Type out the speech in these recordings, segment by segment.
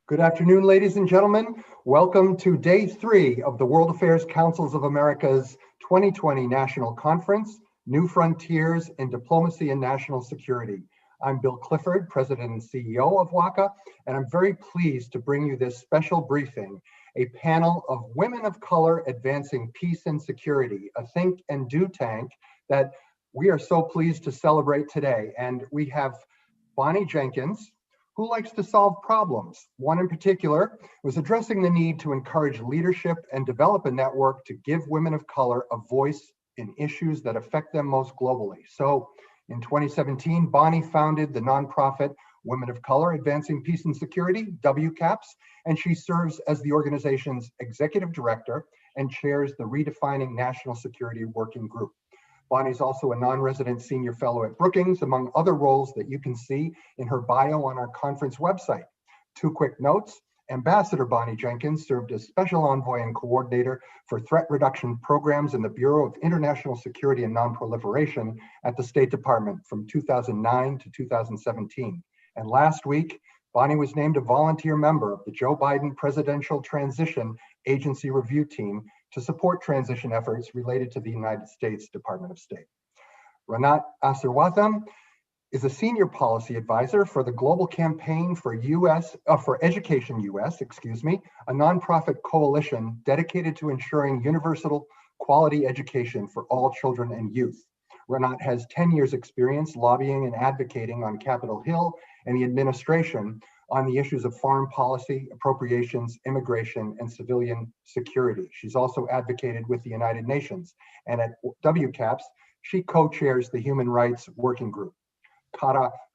Good afternoon, ladies and gentlemen. Welcome to day 3 of the World Affairs Councils of America's 2020 National Conference, New Frontiers in Diplomacy and National Security. I'm Bill Clifford, President and CEO of WACA, and I'm very pleased to bring you this special briefing, a panel of women of color advancing peace and security, a think and do tank that we are so pleased to celebrate today. And we have Bonnie Jenkins, who likes to solve problems. One in particular was addressing the need to encourage leadership and develop a network to give women of color a voice in issues that affect them most globally. So in 2017, Bonnie founded the nonprofit Women of Color Advancing Peace and Security, WCAPS, and she serves as the organization's executive director and chairs the Redefining National Security Working Group. Bonnie's also a non-resident senior fellow at Brookings, among other roles that you can see in her bio on our conference website. 2 quick notes. Ambassador Bonnie Jenkins served as special envoy and coordinator for threat reduction programs in the Bureau of International Security and Nonproliferation at the State Department from 2009 to 2017. And last week, Bonnie was named a volunteer member of the Joe Biden Presidential Transition Agency Review Team to support transition efforts related to the United States Department of State. Ronnate Asirwatham is a senior policy advisor for the Global Campaign for Education US, a nonprofit coalition dedicated to ensuring universal quality education for all children and youth. Ronnate has 10 years experience lobbying and advocating on Capitol Hill and the administration on the issues of foreign policy, appropriations, immigration, and civilian security. She's also advocated with the United Nations, and at WCAPS, she co-chairs the Human Rights Working Group.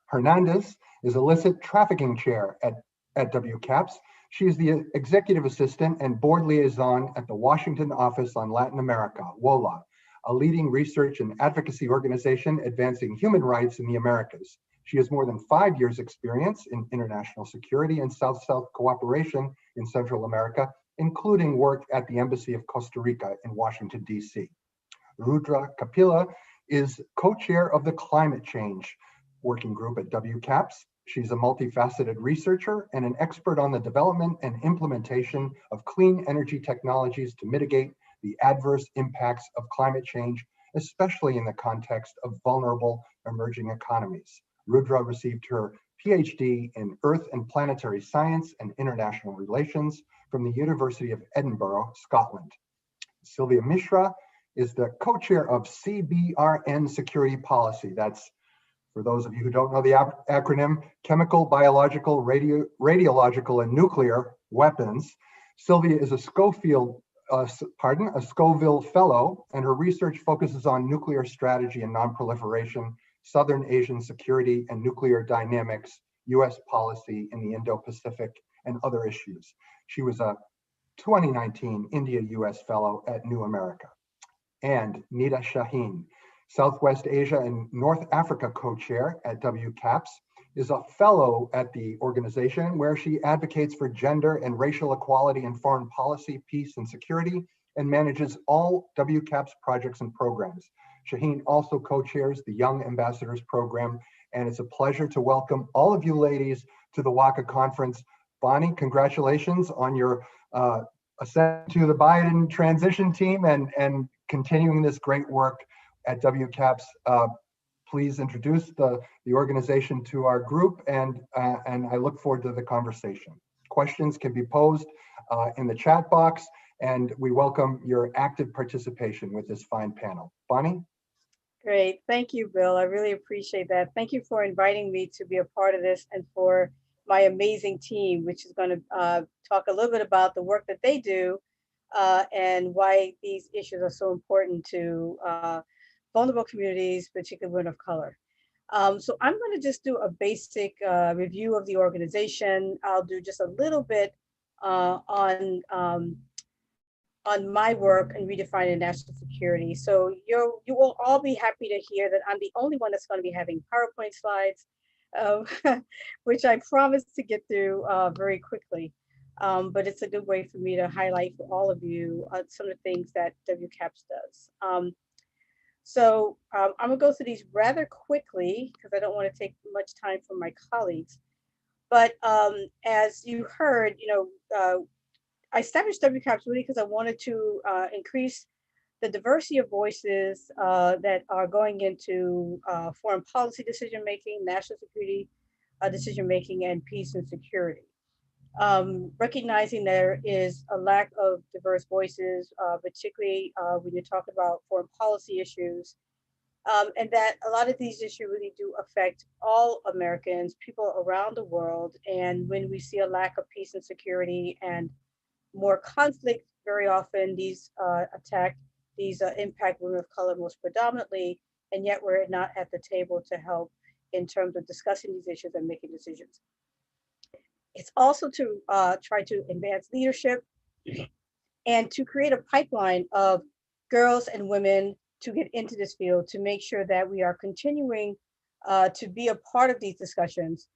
Hernandez is Illicit Trafficking Chair at WCAPS. She is the Executive Assistant and Board Liaison at the Washington Office on Latin America, WOLA, a leading research and advocacy organization advancing human rights in the Americas. She has more than 5 years experience in international security and South-South cooperation in Central America, including work at the Embassy of Costa Rica in Washington, D.C. Rudra Kapila is co-chair of the Climate Change Working Group at WCAPS. She's a multifaceted researcher and an expert on the development and implementation of clean energy technologies to mitigate the adverse impacts of climate change, especially in the context of vulnerable emerging economies. Rudra received her PhD in Earth and Planetary Science and International Relations from the University of Edinburgh, Scotland. Sylvia Mishra is the co-chair of CBRN Security Policy. That's, for those of you who don't know the acronym, Chemical, Biological, Radiological, and Nuclear Weapons. Sylvia is a Scoville Fellow, and her research focuses on nuclear strategy and nonproliferation, Southern Asian security and nuclear dynamics, US policy in the Indo-Pacific, and other issues. She was a 2019 India-US Fellow at New America. And Neda Shaheen, Southwest Asia and North Africa co-chair at WCAPS, is a fellow at the organization where she advocates for gender and racial equality in foreign policy, peace, and security, and manages all WCAPS projects and programs. Shaheen also co-chairs the Young Ambassadors Program, and it's a pleasure to welcome all of you ladies to the WACA conference. Bonnie, congratulations on your ascent to the Biden transition team and continuing this great work at WCAPS. Please introduce the organization to our group, and I look forward to the conversation. Questions can be posed in the chat box, and we welcome your active participation with this fine panel. Bonnie? Great, thank you, Bill. I really appreciate that. Thank you for inviting me to be a part of this and for my amazing team, which is going to talk a little bit about the work that they do and why these issues are so important to vulnerable communities, particularly women of color. So I'm going to just do a basic review of the organization. I'll do just a little bit on my work in redefining national security. So you will all be happy to hear that I'm the only one that's going to be having PowerPoint slides, which I promise to get through very quickly. But it's a good way for me to highlight for all of you some of the things that WCAPS does. So I'm gonna go through these rather quickly because I don't want to take much time from my colleagues. But as you heard, I established WCAPS really because I wanted to increase the diversity of voices that are going into foreign policy decision making, national security decision making, and peace and security. Recognizing there is a lack of diverse voices, particularly when you talk about foreign policy issues, and that a lot of these issues really do affect all Americans, people around the world. And when we see a lack of peace and security and more conflict, very often these impact women of color most predominantly, and yet we're not at the table to help in terms of discussing these issues and making decisions. It's also to try to advance leadership and to create a pipeline of girls and women to get into this field to make sure that we are continuing to be a part of these discussions.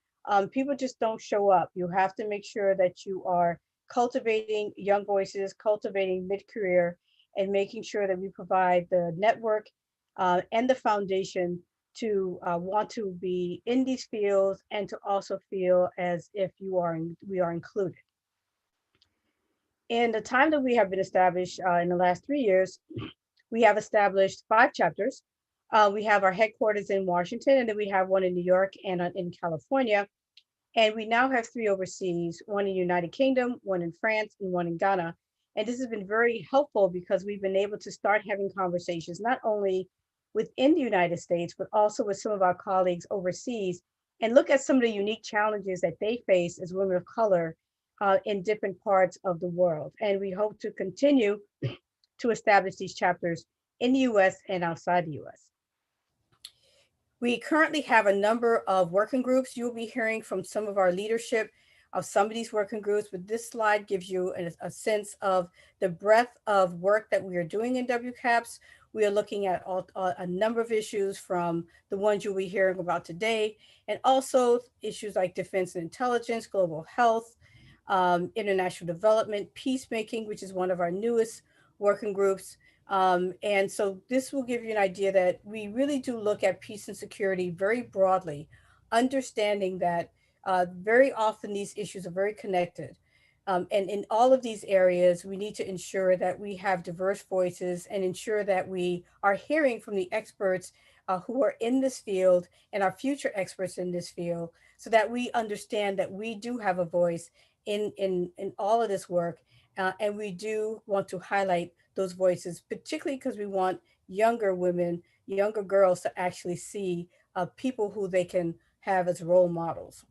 People just don't show up. You have to make sure that you are cultivating young voices, cultivating mid-career, and making sure that we provide the network and the foundation to want to be in these fields and to also feel as if we are included. In the time that we have been established in the last 3 years, we have established 5 chapters. We have our headquarters in Washington, and then we have one in New York and in California. And we now have 3 overseas, one in the United Kingdom, one in France, and one in Ghana. And this has been very helpful because we've been able to start having conversations, not only within the United States, but also with some of our colleagues overseas, and look at some of the unique challenges that they face as women of color in different parts of the world. And we hope to continue to establish these chapters in the US and outside the US. We currently have a number of working groups. You'll be hearing from some of our leadership of some of these working groups, but this slide gives you a sense of the breadth of work that we are doing in WCAPS. We are looking at a number of issues from the ones you'll be hearing about today, and also issues like defense and intelligence, global health, international development, peacemaking, which is one of our newest working groups. And so this will give you an idea that we really do look at peace and security very broadly, understanding that very often these issues are very connected. And in all of these areas, we need to ensure that we have diverse voices and ensure that we are hearing from the experts who are in this field and our future experts in this field, so that we understand that we do have a voice in all of this work. And we do want to highlight those voices, particularly because we want younger women, younger girls to actually see people who they can have as role models.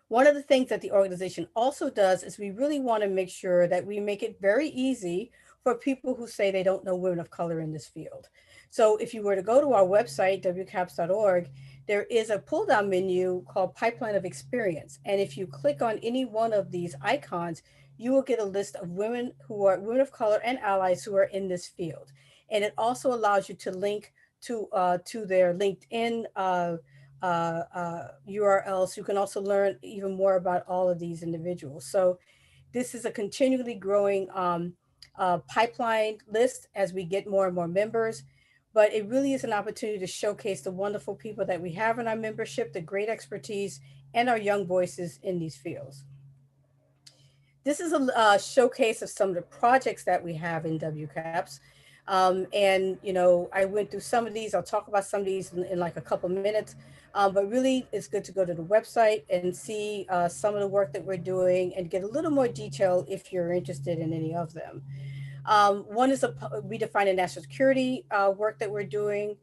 One of the things that the organization also does is we really want to make sure that we make it very easy for people who say they don't know women of color in this field. So if you were to go to our website, wcaps.org, there is a pull down menu called Pipeline of Experience. And if you click on any one of these icons, you will get a list of women who are women of color and allies who are in this field. And it also allows you to link to their LinkedIn URLs. You can also learn even more about all of these individuals. So this is a continually growing pipeline list as we get more and more members. But it really is an opportunity to showcase the wonderful people that we have in our membership, the great expertise, and our young voices in these fields. This is a showcase of some of the projects that we have in WCAPS. And, I went through some of these. I'll talk about some of these in like a couple minutes. But really, it's good to go to the website and see some of the work that we're doing and get a little more detail if you're interested in any of them. One is a redefining national security work that we're doing,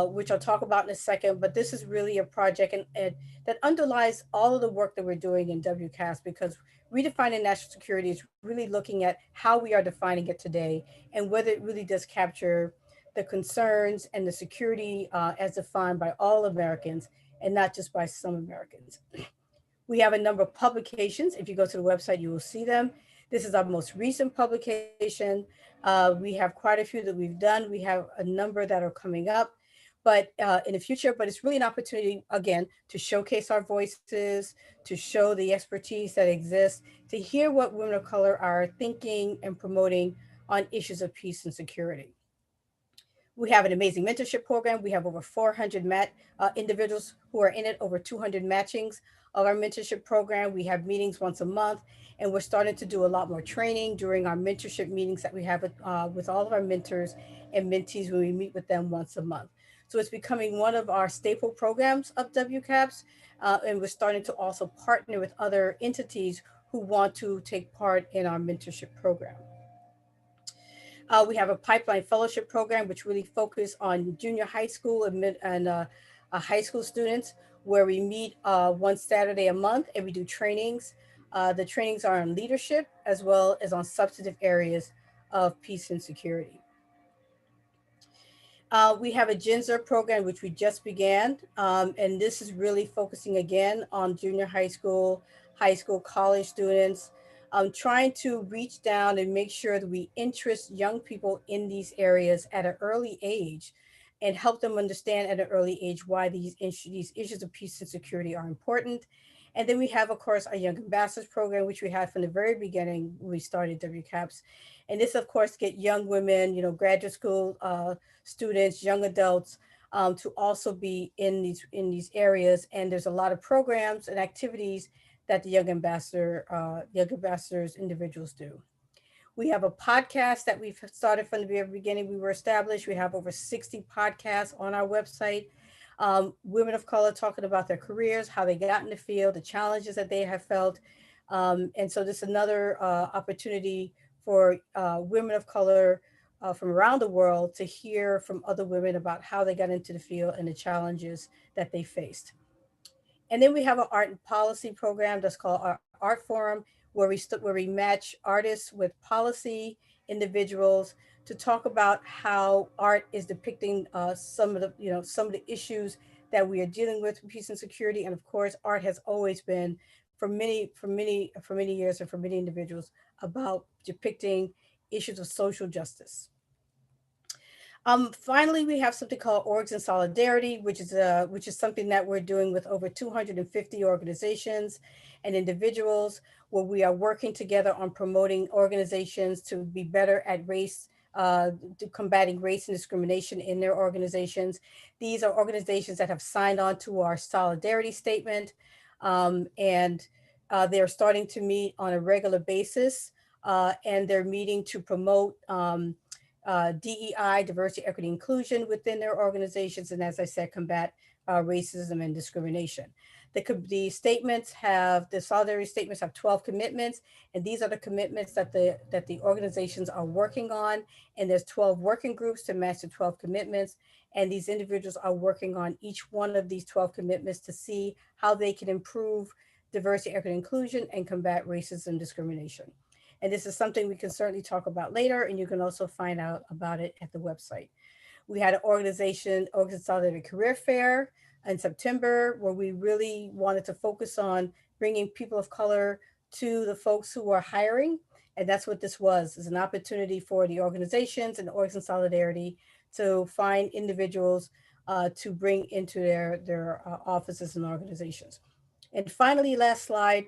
which I'll talk about in a second. But this is really a project and that underlies all of the work that we're doing in WCAS, because redefining national security is really looking at how we are defining it today and whether it really does capture the concerns and the security as defined by all Americans and not just by some Americans. We have a number of publications. If you go to the website, you will see them. This is our most recent publication. We have quite a few that we've done. We have a number that are coming up, but in the future. But it's really an opportunity, again, to showcase our voices, to show the expertise that exists, to hear what women of color are thinking and promoting on issues of peace and security. We have an amazing mentorship program. We have over 400 individuals who are in it, over 200 matchings. of our mentorship program. We have meetings once a month, and we're starting to do a lot more training during our mentorship meetings that we have with all of our mentors and mentees when we meet with them once a month. So it's becoming one of our staple programs of WCAPS, and we're starting to also partner with other entities who want to take part in our mentorship program. We have a pipeline fellowship program, which really focus on junior high school and high school students, where we meet one Saturday a month and we do trainings. The trainings are on leadership as well as on substantive areas of peace and security. We have a GenZer program, which we just began, and this is really focusing again on junior high school, college students, trying to reach down and make sure that we interest young people in these areas at an early age and help them understand at an early age why these issues of peace and security are important. And then we have, of course, our Young Ambassadors program, which we had from the very beginning when we started WCAPS. And this, of course, get young women, graduate school students, young adults, to also be in these areas. And there's a lot of programs and activities that the Young Ambassadors individuals do. We have a podcast that we've started from the very beginning. We were established. We have over 60 podcasts on our website. Women of color talking about their careers, how they got in the field, the challenges that they have felt. And so this is another opportunity for women of color from around the world to hear from other women about how they got into the field and the challenges that they faced. And then we have an art and policy program that's called our Art Forum, where we match artists with policy individuals to talk about how art is depicting some of the issues that we are dealing with peace and security. And of course, art has always been for many years and for many individuals about depicting issues of social justice. Finally, we have something called Orgs in Solidarity, which is something that we're doing with over 250 organizations and individuals, where we are working together on promoting organizations to be better at to combating race and discrimination in their organizations. These are organizations that have signed on to our solidarity statement, and they're starting to meet on a regular basis, and they're meeting to promote. DEI, diversity, equity, inclusion within their organizations, and as I said, combat racism and discrimination. The solidarity statements have 12 commitments, and these are the commitments that the organizations are working on. And there's 12 working groups to match the 12 commitments, and these individuals are working on each one of these 12 commitments to see how they can improve diversity, equity, inclusion, and combat racism and discrimination. And this is something we can certainly talk about later, and you can also find out about it at the website. We had an Organ Solidarity Career Fair in September, where we really wanted to focus on bringing people of color to the folks who are hiring. And that's what this was, is an opportunity for the organizations and Organ Solidarity to find individuals to bring into their offices and organizations. And finally, last slide,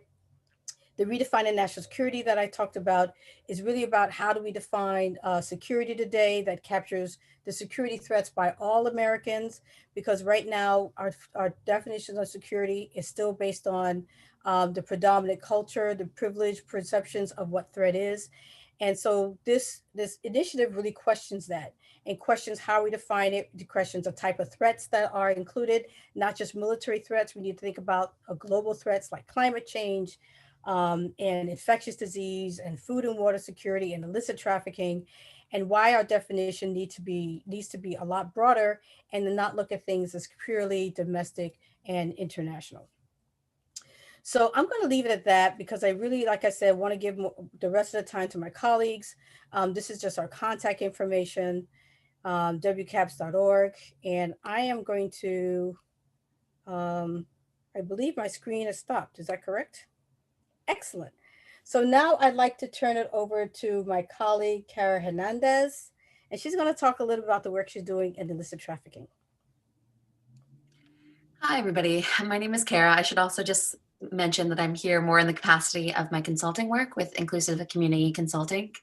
the redefining national security that I talked about is really about how do we define security today that captures the security threats by all Americans, because right now our definition of security is still based on the predominant culture, the privileged perceptions of what threat is. And so this initiative really questions that and questions how we define it, the questions of type of threats that are included, not just military threats. We need to think about global threats like climate change, and infectious disease and food and water security and illicit trafficking, and why our definition needs to be a lot broader and to not look at things as purely domestic and international. So I'm going to leave it at that because I really, like I said, want to give the rest of the time to my colleagues. This is just our contact information, wcaps.org, and I am going to, I believe my screen has stopped. Is that correct? Excellent. So now I'd like to turn it over to my colleague, Kara Hernandez, and she's going to talk a little about the work she's doing in illicit trafficking. Hi, everybody. My name is Kara. I should also just mention that I'm here more in the capacity of my consulting work with Inclusive Community Consulting,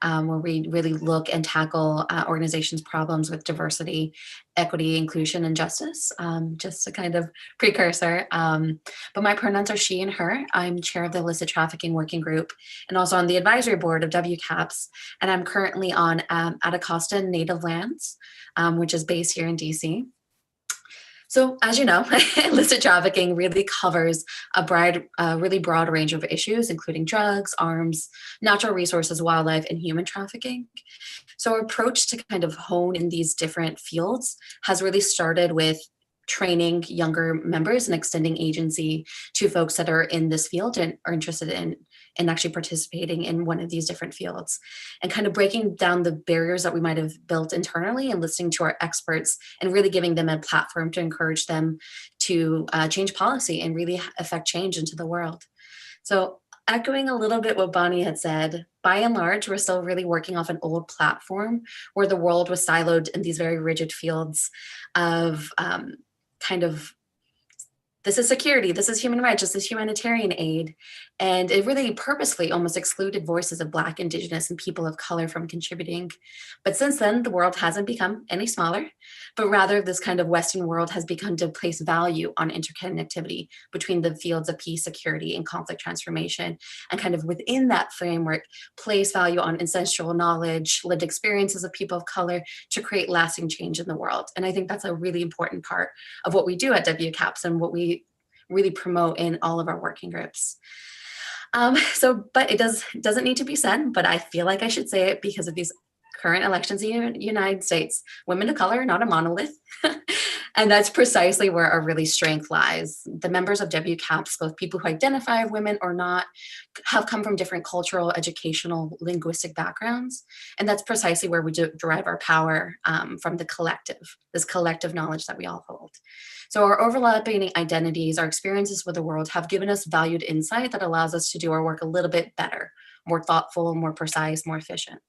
where we really look and tackle organizations' problems with diversity, equity, inclusion, and justice, just a kind of precursor. But my pronouns are she and her. I'm chair of the Illicit Trafficking Working Group and also on the advisory board of WCAPS. And I'm currently on Atacostan Native Lands, which is based here in DC. So as you know, illicit trafficking really covers a really broad range of issues, including drugs, arms, natural resources, wildlife, and human trafficking. So our approach to kind of hone in these different fields has really started with training younger members and extending agency to folks that are in this field and are interested in actually participating in one of these different fields, and kind of breaking down the barriers that we might have built internally and listening to our experts and really giving them a platform to encourage them to change policy and really affect change into the world. So echoing a little bit what Bonnie had said, by and large, we're still really working off an old platform where the world was siloed in these very rigid fields of kind of, this is security, this is human rights, this is humanitarian aid. And it really purposely almost excluded voices of Black, Indigenous, and people of color from contributing. But since then, the world hasn't become any smaller, but rather this kind of Western world has begun to place value on interconnectivity between the fields of peace, security, and conflict transformation. And kind of within that framework, place value on ancestral knowledge, lived experiences of people of color to create lasting change in the world. And I think that's a really important part of what we do at WCAPS and what we really promote in all of our working groups. But it doesn't need to be said, but I feel like I should say it because of these current elections in the United States. Women of color are not a monolith. And that's precisely where our really strength lies. The members of WCAPS, both people who identify as women or not, have come from different cultural, educational, linguistic backgrounds. And that's precisely where we derive our power from the collective, this collective knowledge that we all hold. So our overlapping identities, our experiences with the world have given us valued insight that allows us to do our work a little bit better, more thoughtful, more precise, more efficient.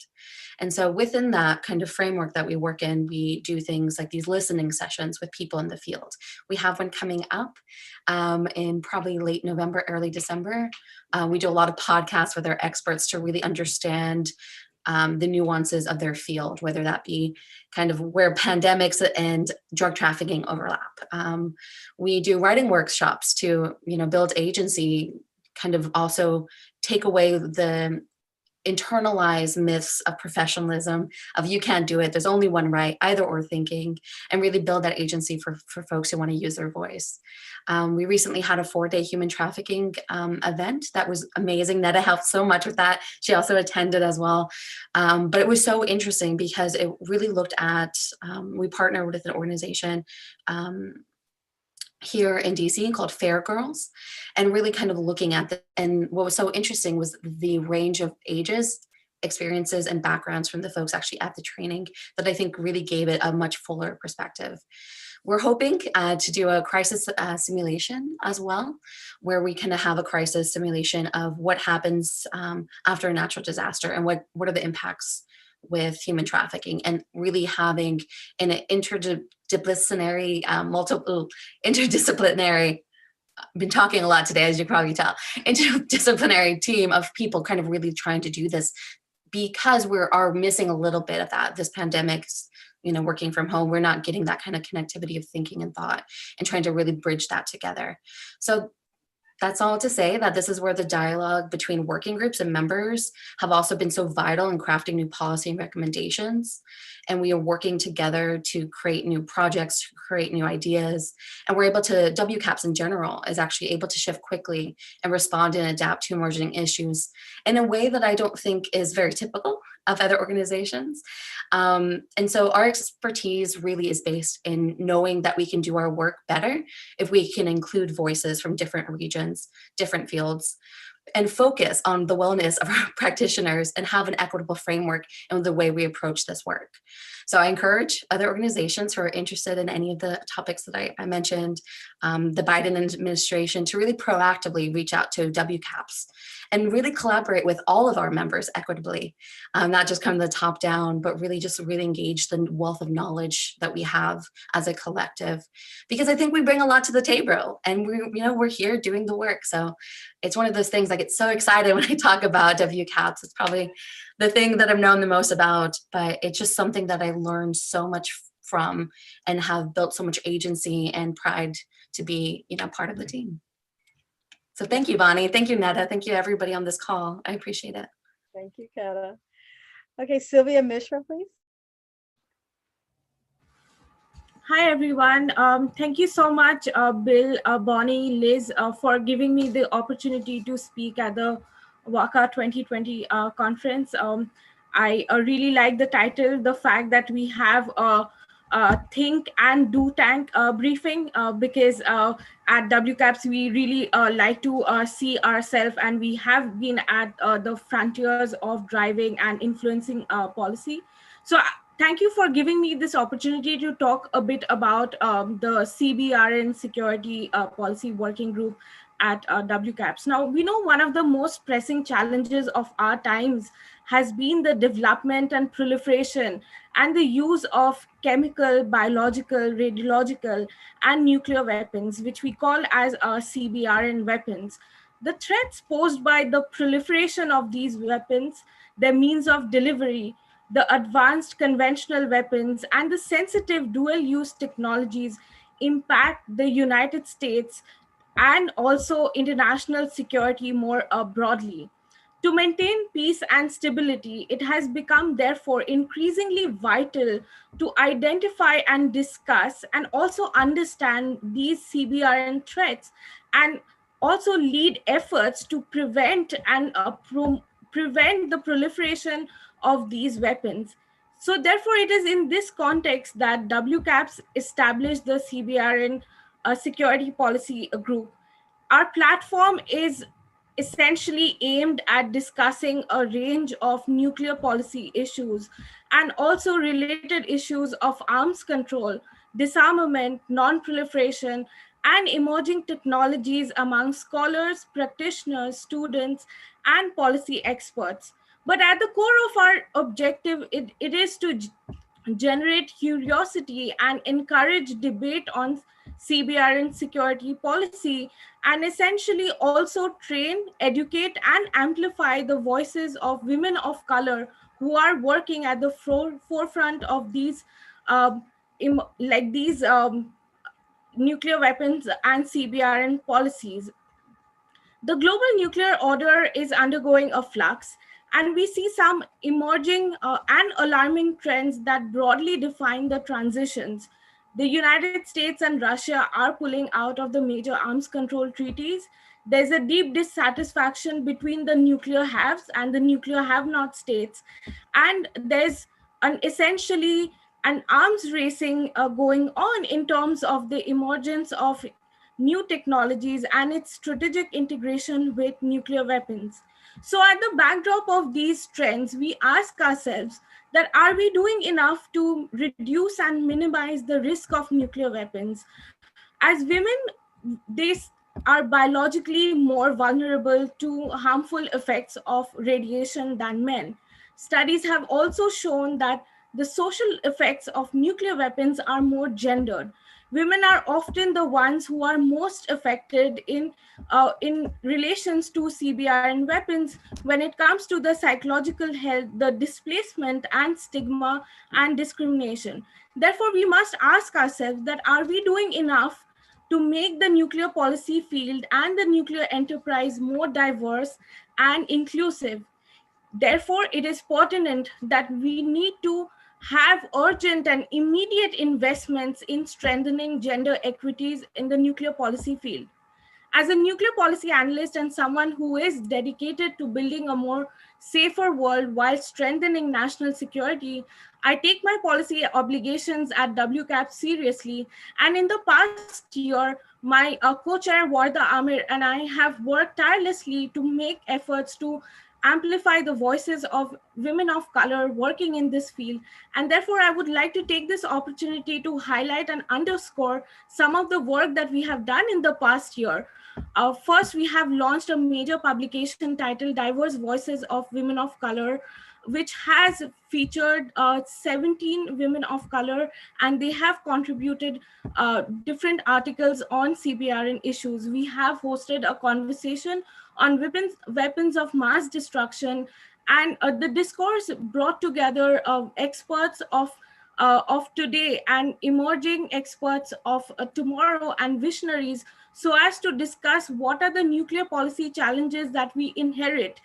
And so within that kind of framework that we work in, we do things like these listening sessions with people in the field. We have one coming up in probably late November, early December. We do a lot of podcasts with our experts to really understand the nuances of their field, whether that be kind of where pandemics and drug trafficking overlap. We do writing workshops to, build agency, kind of also take away the internalized myths of professionalism, of you can't do it, there's only one right, either or thinking, and really build that agency for folks who want to use their voice. We recently had a 4-day human trafficking event that was amazing. Neda helped so much with that. She also attended as well. But it was so interesting because it really looked at, we partnered with an organization here in DC called Fair Girls, and really kind of looking at the, and what was so interesting was the range of ages, experiences, and backgrounds from the folks actually at the training that I think really gave it a much fuller perspective. We're hoping to do a crisis simulation as well, where we kind of have a crisis simulation of what happens after a natural disaster and what are the impacts with human trafficking, and really having an interdisciplinary, I've been talking a lot today, as you probably tell, interdisciplinary team of people kind of really trying to do this, because we are missing a little bit of that. This pandemic's, working from home, we're not getting that kind of connectivity of thinking and thought and trying to really bridge that together. So that's all to say that this is where the dialogue between working groups and members have also been so vital in crafting new policy and recommendations. And we are working together to create new projects, to create new ideas. And we're able to, WCAPS in general is actually able to shift quickly and respond and adapt to emerging issues in a way that I don't think is very typical of other organizations. And so our expertise really is based in knowing that we can do our work better if we can include voices from different regions, different fields, and focus on the wellness of our practitioners and have an equitable framework in the way we approach this work. So I encourage other organizations who are interested in any of the topics that I mentioned, the Biden administration, to really proactively reach out to WCAPS and really collaborate with all of our members equitably, not just come the top down, but really just really engage the wealth of knowledge that we have as a collective, because I think we bring a lot to the table, and we're here doing the work. So it's one of those things I get so excited when I talk about WCAPS. It's probably the thing that I've known the most about, but it's just something that I learned so much from and have built so much agency and pride to be, part of the team. So thank you, Bonnie. Thank you, Neda. Thank you, everybody on this call. I appreciate it. Thank you, Kata. Okay, Sylvia Mishra, please. Hi, everyone. Thank you so much, Bill, Bonnie, Liz, for giving me the opportunity to speak at the WACA 2020 conference. I really like the title, the fact that we have a think and do tank briefing, because at WCAPS, we really like to see ourselves, and we have been at the frontiers of driving and influencing policy. So thank you for giving me this opportunity to talk a bit about the CBRN Security Policy Working Group at WCAPS. Now, we know one of the most pressing challenges of our times has been the development and proliferation and the use of chemical, biological, radiological, and nuclear weapons, which we call as CBRN weapons. The threats posed by the proliferation of these weapons, their means of delivery, the advanced conventional weapons, and the sensitive dual-use technologies impact the United States and also international security more broadly. To maintain peace and stability, it has become, therefore, increasingly vital to identify and discuss and also understand these CBRN threats, and also lead efforts to prevent and prevent the proliferation of these weapons. So therefore, it is in this context that WCAPS established the CBRN Security Policy Group. Our platform is essentially aimed at discussing a range of nuclear policy issues and also related issues of arms control, disarmament, non-proliferation, and emerging technologies among scholars, practitioners, students, and policy experts. But at the core of our objective, it is to generate curiosity and encourage debate on CBRN security policy, and essentially also train, educate, and amplify the voices of women of color who are working at the forefront of these nuclear weapons and CBRN policies. The global nuclear order is undergoing a flux, and we see some emerging and alarming trends that broadly define the transitions. The United States and Russia are pulling out of the major arms control treaties. There's a deep dissatisfaction between the nuclear haves and the nuclear have-not states. And there's essentially an arms racing going on in terms of the emergence of new technologies and its strategic integration with nuclear weapons. So at the backdrop of these trends, we ask ourselves that are we doing enough to reduce and minimize the risk of nuclear weapons? As women, they are biologically more vulnerable to harmful effects of radiation than men. Studies have also shown that the social effects of nuclear weapons are more gendered. Women are often the ones who are most affected in relations to CBRN weapons when it comes to the psychological health, the displacement, and stigma and discrimination. Therefore, we must ask ourselves that are we doing enough to make the nuclear policy field and the nuclear enterprise more diverse and inclusive? Therefore, it is pertinent that we need to have urgent and immediate investments in strengthening gender equities in the nuclear policy field. As a nuclear policy analyst and someone who is dedicated to building a more safer world while strengthening national security, I take my policy obligations at WCAP seriously. And in the past year, my co-chair Warda Amir and I have worked tirelessly to make efforts to amplify the voices of women of color working in this field. And therefore, I would like to take this opportunity to highlight and underscore some of the work that we have done in the past year. First, we have launched a major publication titled Diverse Voices of Women of Color, which has featured 17 women of color, and they have contributed different articles on CBRN issues. We have hosted a conversation on weapons of mass destruction, and the discourse brought together experts of today and emerging experts of tomorrow and visionaries, so as to discuss what are the nuclear policy challenges that we inherit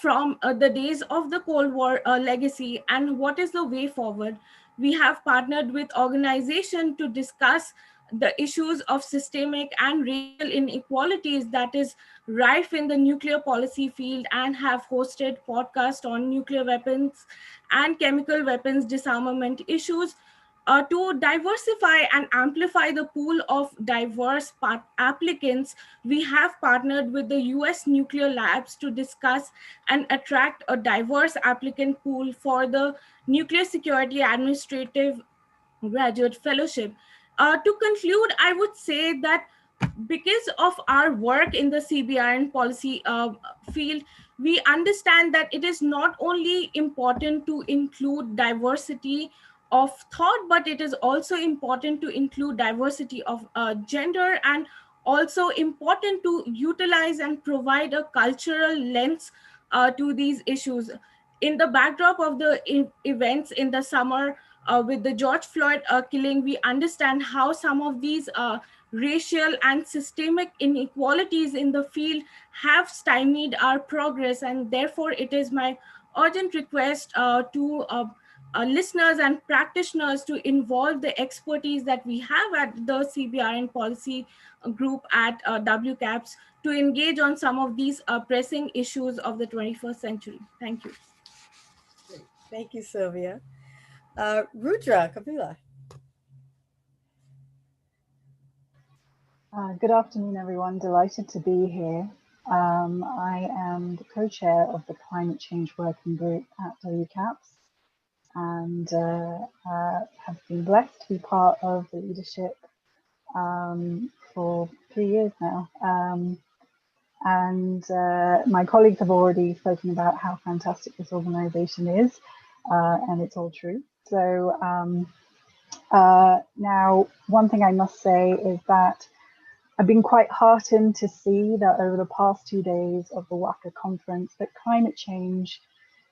from the days of the Cold War legacy, and what is the way forward. We have partnered with organizations to discuss the issues of systemic and racial inequalities that is rife in the nuclear policy field, and have hosted podcasts on nuclear weapons and chemical weapons disarmament issues. To diversify and amplify the pool of diverse applicants, we have partnered with the US nuclear labs to discuss and attract a diverse applicant pool for the Nuclear Security Administrative Graduate Fellowship. To conclude, I would say that because of our work in the CBRN policy field, we understand that it is not only important to include diversity of thought, but it is also important to include diversity of gender, and also important to utilize and provide a cultural lens to these issues. In the backdrop of the events in the summer with the George Floyd killing, we understand how some of these racial and systemic inequalities in the field have stymied our progress, and therefore it is my urgent request to listeners and practitioners to involve the expertise that we have at the CBRN policy group at WCAPS to engage on some of these pressing issues of the 21st century. Thank you. Thank you, Sylvia. Rudra, Kapila. Good afternoon, everyone. Delighted to be here. I am the co-chair of the Climate Change Working Group at WCAPS, and have been blessed to be part of the leadership for 3 years now. My colleagues have already spoken about how fantastic this organization is, and it's all true. So now, one thing I must say is that I've been quite heartened to see that over the past 2 days of the WACA conference, that climate change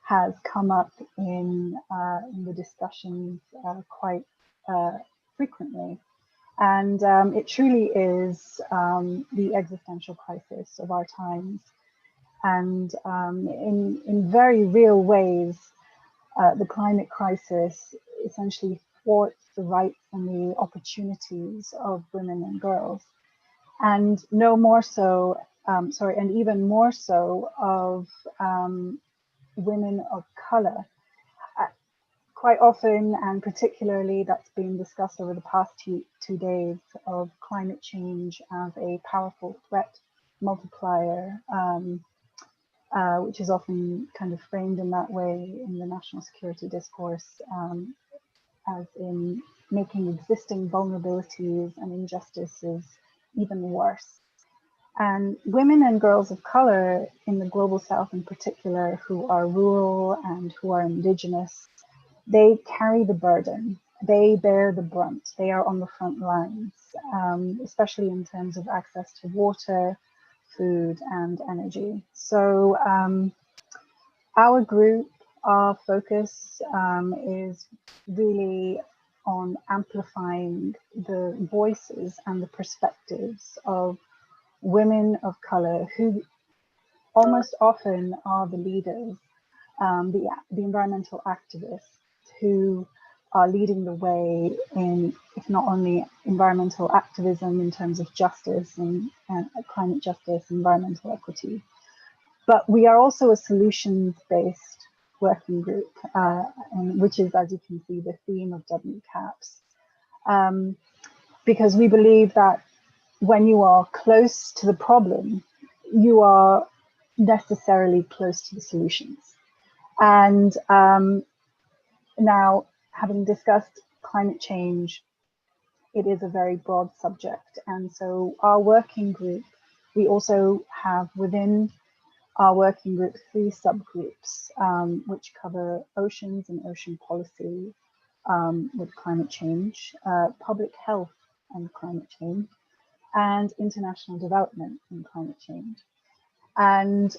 has come up in the discussions quite frequently. And it truly is the existential crisis of our times. And in very real ways, the climate crisis essentially thwarts the rights and the opportunities of women and girls. And no more so, and even more so of women of color. Quite often, and particularly that's been discussed over the past two days, of climate change as a powerful threat multiplier, which is often kind of framed in that way in the national security discourse, as in making existing vulnerabilities and injustices even worse. And women and girls of color in the global south in particular, who are rural and who are indigenous, they carry the burden, they bear the brunt, they are on the front lines, especially in terms of access to water, food and energy. So our group, our focus is really on amplifying the voices and the perspectives of women of color, who almost often are the leaders, the environmental activists who are leading the way in, if not only environmental activism in terms of justice and climate justice, environmental equity, but we are also a solutions-based working group, which is, as you can see, the theme of WCAPS, because we believe that when you are close to the problem, you are necessarily close to the solutions. And now, having discussed climate change, it is a very broad subject. And so our working group, we also have within our working group 3 subgroups, which cover oceans and ocean policy with climate change, public health and climate change, and international development and climate change. And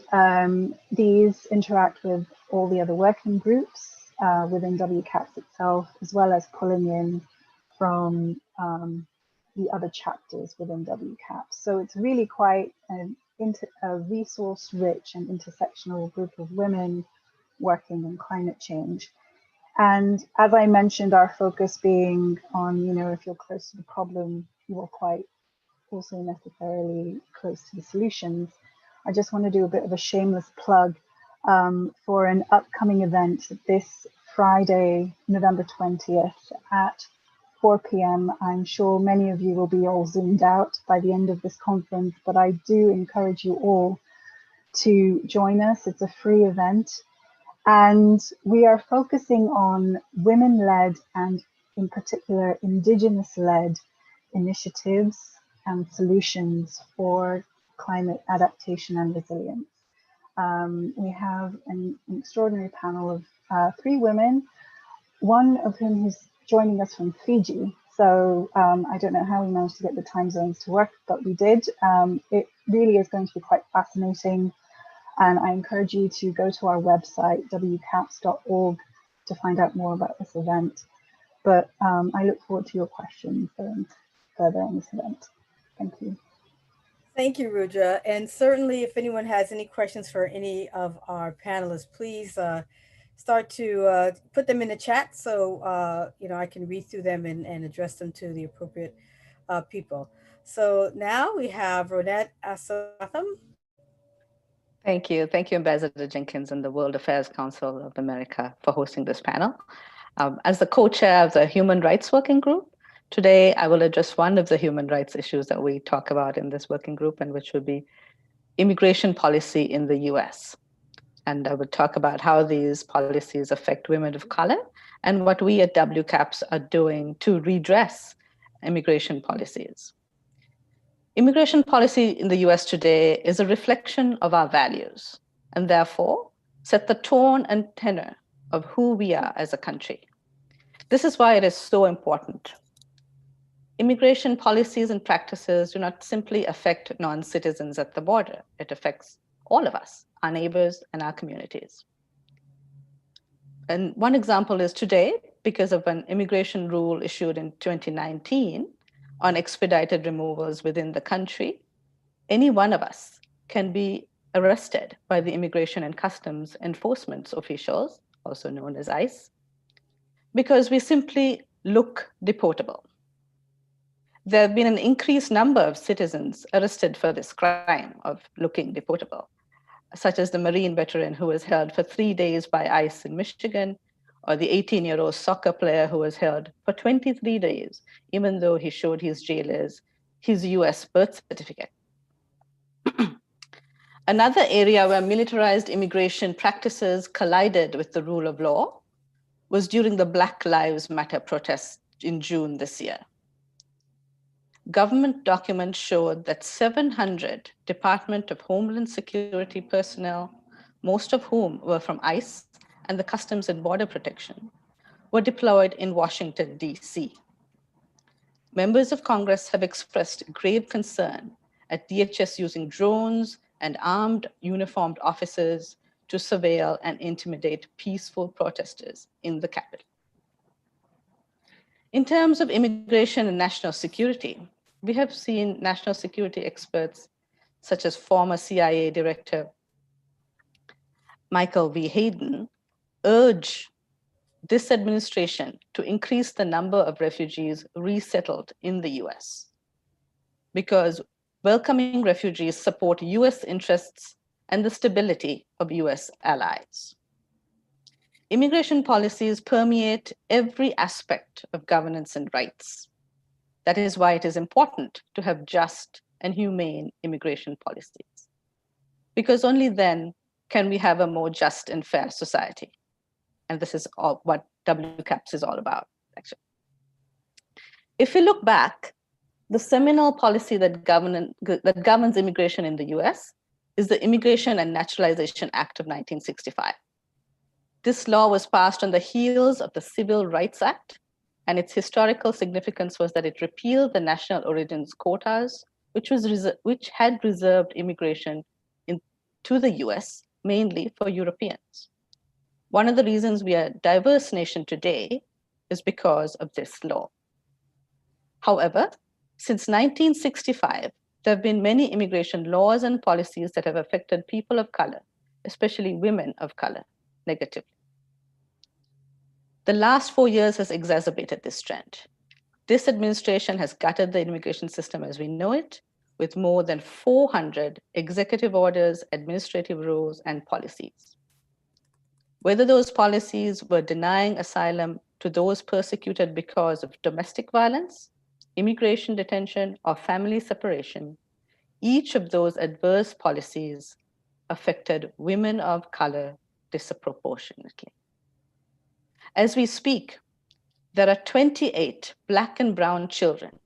these interact with all the other working groups within WCAPS itself, as well as pulling in from the other chapters within WCAPS. So it's really quite a resource-rich and intersectional group of women working on climate change. And as I mentioned, our focus being on, if you're close to the problem, you are quite also necessarily close to the solutions. I just want to do a bit of a shameless plug for an upcoming event this Friday, November 20th at 4 p.m. I'm sure many of you will be all zoomed out by the end of this conference, but I do encourage you all to join us. It's a free event. And we are focusing on women-led and in particular Indigenous-led initiatives and solutions for climate adaptation and resilience. We have an extraordinary panel of 3 women, one of whom is joining us from Fiji. So I don't know how we managed to get the time zones to work, but we did. It really is going to be quite fascinating. And I encourage you to go to our website, wcaps.org, to find out more about this event. But I look forward to your questions further on this event. Thank you. Thank you, Rudra. And certainly if anyone has any questions for any of our panelists, please start to put them in the chat so I can read through them and address them to the appropriate people. So now we have Ronnate Asirwatham. Thank you. Thank you, Ambassador Jenkins and the World Affairs Council of America for hosting this panel. As the co-chair of the Human Rights Working Group, today I will address one of the human rights issues that we talk about in this working group, and which would be immigration policy in the US. And I would talk about how these policies affect women of color and what we at WCAPS are doing to redress immigration policies. Immigration policy in the US today is a reflection of our values and therefore set the tone and tenor of who we are as a country. This is why it is so important. Immigration policies and practices do not simply affect non-citizens at the border. It affects all of us, our neighbors and our communities. And one example is today, because of an immigration rule issued in 2019 on expedited removals within the country, any one of us can be arrested by the Immigration and Customs Enforcement officials, also known as ICE, because we simply look deportable. There have been an increased number of citizens arrested for this crime of looking deportable, such as the Marine veteran who was held for 3 days by ICE in Michigan, or the 18-year-old soccer player who was held for 23 days, even though he showed his jailers his US birth certificate. Another area where militarized immigration practices collided with the rule of law was during the Black Lives Matter protests in June this year. Government documents showed that 700 Department of Homeland Security personnel, most of whom were from ICE and the Customs and Border Protection, were deployed in Washington, D.C. Members of Congress have expressed grave concern at DHS using drones and armed uniformed officers to surveil and intimidate peaceful protesters in the Capitol. In terms of immigration and national security, we have seen national security experts such as former CIA Director Michael V. Hayden urge this administration to increase the number of refugees resettled in the US, because welcoming refugees support US interests and the stability of US allies. Immigration policies permeate every aspect of governance and rights. That is why it is important to have just and humane immigration policies, because only then can we have a more just and fair society. And this is all what WCAPS is all about, actually. If we look back, the seminal policy that governs immigration in the US is the Immigration and Naturalization Act of 1965. This law was passed on the heels of the Civil Rights Act, and its historical significance was that it repealed the national origins quotas, which had reserved immigration to the US mainly for Europeans. One of the reasons we are a diverse nation today is because of this law. However, since 1965, there have been many immigration laws and policies that have affected people of color, especially women of color, negatively. The last 4 years has exacerbated this trend. This administration has gutted the immigration system as we know it, with more than 400 executive orders, administrative rules, and policies. Whether those policies were denying asylum to those persecuted because of domestic violence, immigration detention, or family separation, each of those adverse policies affected women of color disproportionately. As we speak, there are 28 Black and brown children,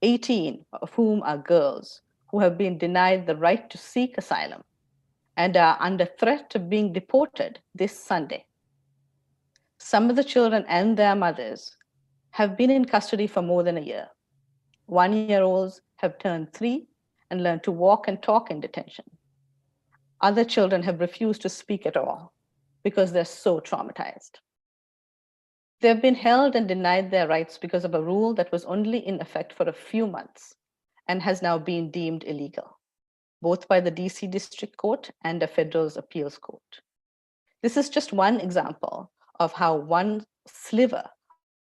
18 of whom are girls, who have been denied the right to seek asylum and are under threat of being deported this Sunday. Some of the children and their mothers have been in custody for more than a year. 1-year-olds have turned 3 and learned to walk and talk in detention. Other children have refused to speak at all because they're so traumatized. They've been held and denied their rights because of a rule that was only in effect for a few months and has now been deemed illegal, both by the DC District Court and a federal appeals court. This is just one example of how one sliver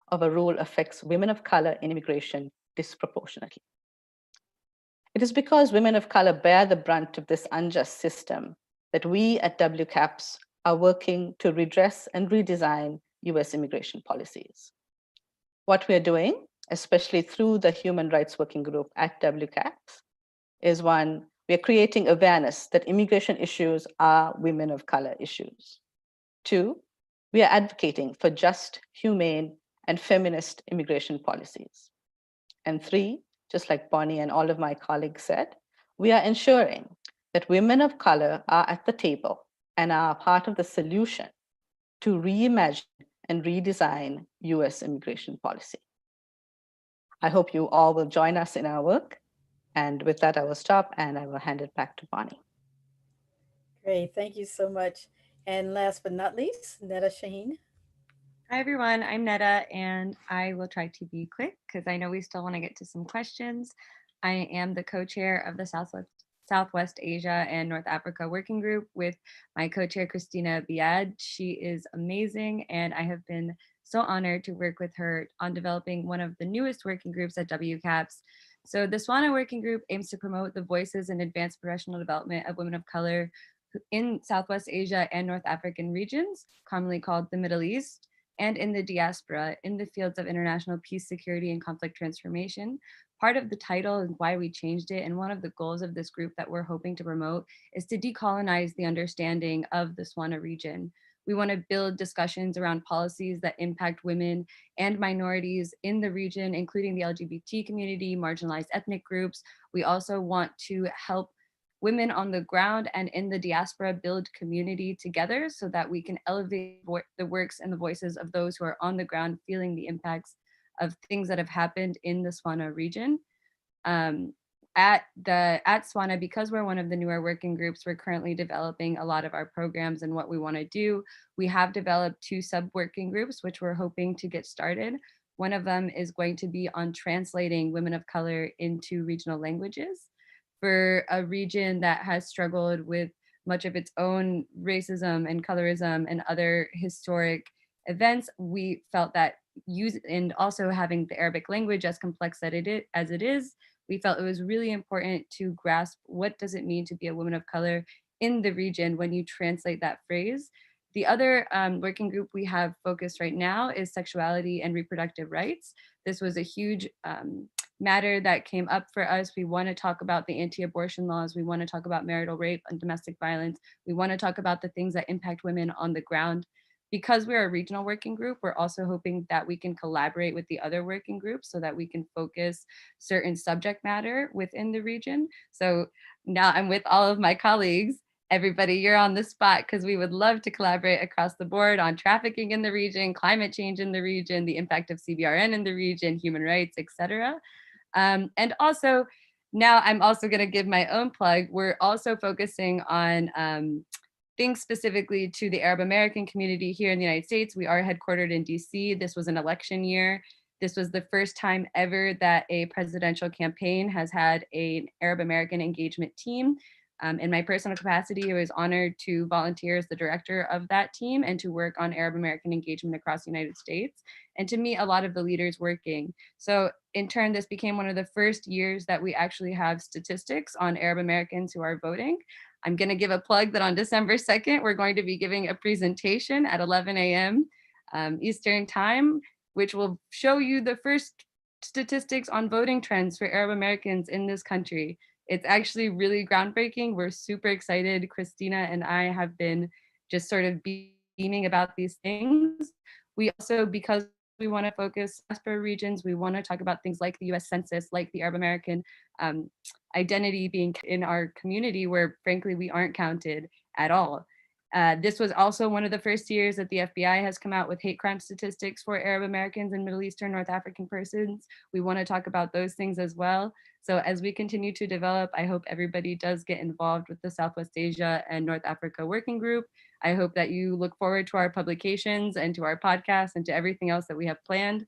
of a rule affects women of color in immigration disproportionately. It is because women of color bear the brunt of this unjust system that we at WCAPS are working to redress and redesign US immigration policies. What we're doing, especially through the Human Rights Working Group at WCAPS, is one, we're creating awareness that immigration issues are women of color issues. 2, we are advocating for just, humane, and feminist immigration policies. And 3, just like Bonnie and all of my colleagues said, we are ensuring that women of color are at the table and are part of the solution to reimagine and redesign US immigration policy. I hope you all will join us in our work. And with that, I will stop and I will hand it back to Bonnie. Great, thank you so much. And last but not least, Neda Shaheen. Hi everyone, I'm Neda and I will try to be quick because I know we still want to get to some questions. I am the co-chair of the Southwest Asia and North Africa Working Group with my co-chair Christina Biad. She is amazing and I have been so honored to work with her on developing one of the newest working groups at WCAPS. So the SWANA Working Group aims to promote the voices and advanced professional development of women of color in Southwest Asia and North African regions, commonly called the Middle East, and in the diaspora in the fields of international peace, security, and conflict transformation. Part of the title and why we changed it, and one of the goals of this group that we're hoping to promote, is to decolonize the understanding of the SWANA region. We want to build discussions around policies that impact women and minorities in the region, including the LGBT community, marginalized ethnic groups. We also want to help women on the ground and in the diaspora build community together so that we can elevate the works and the voices of those who are on the ground feeling the impacts of things that have happened in the SWANA region. At SWANA, because we're one of the newer working groups, we're currently developing a lot of our programs and what we want to do. We have developed 2 sub-working groups, which we're hoping to get started. One of them is going to be on translating women of color into regional languages. For a region that has struggled with much of its own racism and colorism and other historic events, we felt that and also having the Arabic language as complex as it is, we felt it was really important to grasp what does it mean to be a woman of color in the region when you translate that phrase. The other working group we have focused right now is sexuality and reproductive rights. This was a huge matter that came up for us. We want to talk about the anti-abortion laws. We want to talk about marital rape and domestic violence. We want to talk about the things that impact women on the ground. Because we're a regional working group, we're also hoping that we can collaborate with the other working groups so that we can focus certain subject matter within the region. So now I'm with all of my colleagues. Everybody, you're on the spot because we would love to collaborate across the board on trafficking in the region, climate change in the region, the impact of CBRN in the region, human rights, etc. And also, now I'm also going to give my own plug. We're also focusing on things specifically to the Arab American community here in the United States. We are headquartered in DC. This was an election year. This was the first time ever that a presidential campaign has had an Arab American engagement team. In my personal capacity, I was honored to volunteer as the director of that team and to work on Arab American engagement across the United States and to meet a lot of the leaders working. So in turn, this became one of the first years that we actually have statistics on Arab Americans who are voting. I'm going to give a plug that on December 2nd, we're going to be giving a presentation at 11 a.m. Eastern time, which will show you the first statistics on voting trends for Arab Americans in this country. It's actually really groundbreaking. We're super excited. Christina and I have been just sort of beaming about these things. We also, because we want to focus diaspora regions, we want to talk about things like the US Census, like the Arab American identity being in our community where frankly we aren't counted at all. This was also one of the first years that the FBI has come out with hate crime statistics for Arab Americans and Middle Eastern North African persons. We want to talk about those things as well. So as we continue to develop, I hope everybody does get involved with the Southwest Asia and North Africa Working Group. I hope that you look forward to our publications and to our podcast and to everything else that we have planned.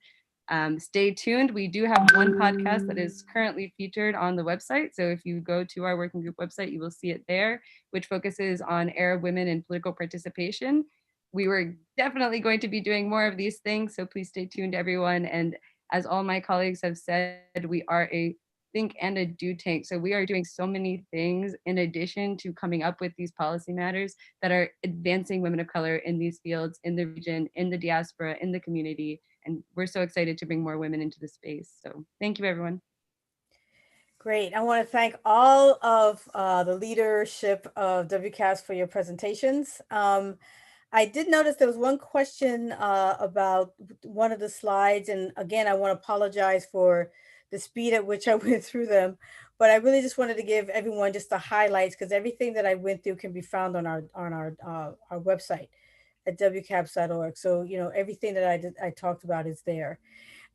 Stay tuned. We do have one podcast that is currently featured on the website. So if you go to our working group website, you will see it there, which focuses on Arab women in political participation. We were definitely going to be doing more of these things. So please stay tuned, everyone. And as all my colleagues have said, we are a think and a do tank. So we are doing so many things in addition to coming up with these policy matters that are advancing women of color in these fields, in the region, in the diaspora, in the community. And we're so excited to bring more women into the space. So thank you, everyone. Great. I want to thank all of the leadership of WCAS for your presentations. I did notice there was one question about one of the slides. And again, I want to apologize for the speed at which I went through them, but I really just wanted to give everyone just the highlights because everything that I went through can be found on our website at wcaps.org. So, you know, everything that I talked about is there.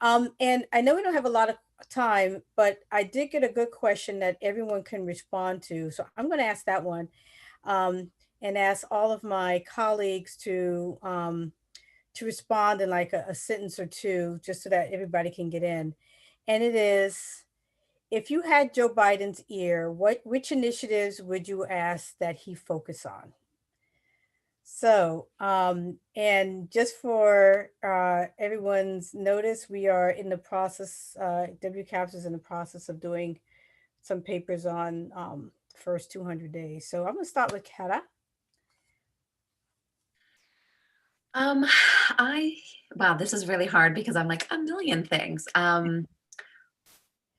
And I know we don't have a lot of time, but I did get a good question that everyone can respond to. So I'm going to ask that one and ask all of my colleagues to respond in like a sentence or two, just so that everybody can get in. And it is, if you had Joe Biden's ear, which initiatives would you ask that he focus on? So, and just for everyone's notice, we are in the process, WCAPS is in the process of doing some papers on first 200 days. So I'm gonna start with Kata. Wow, this is really hard because I'm like a million things.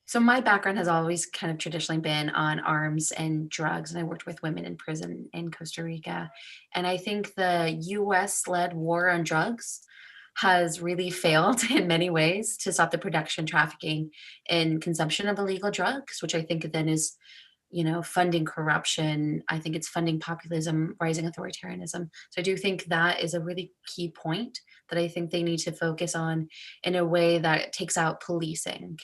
So my background has always kind of traditionally been on arms and drugs, and I worked with women in prison in Costa Rica. And I think the US-led war on drugs has really failed in many ways to stop the production, trafficking, and consumption of illegal drugs, which I think then is, you know, funding corruption. I think it's funding populism, rising authoritarianism. So I do think that is a really key point that I think they need to focus on in a way that takes out policing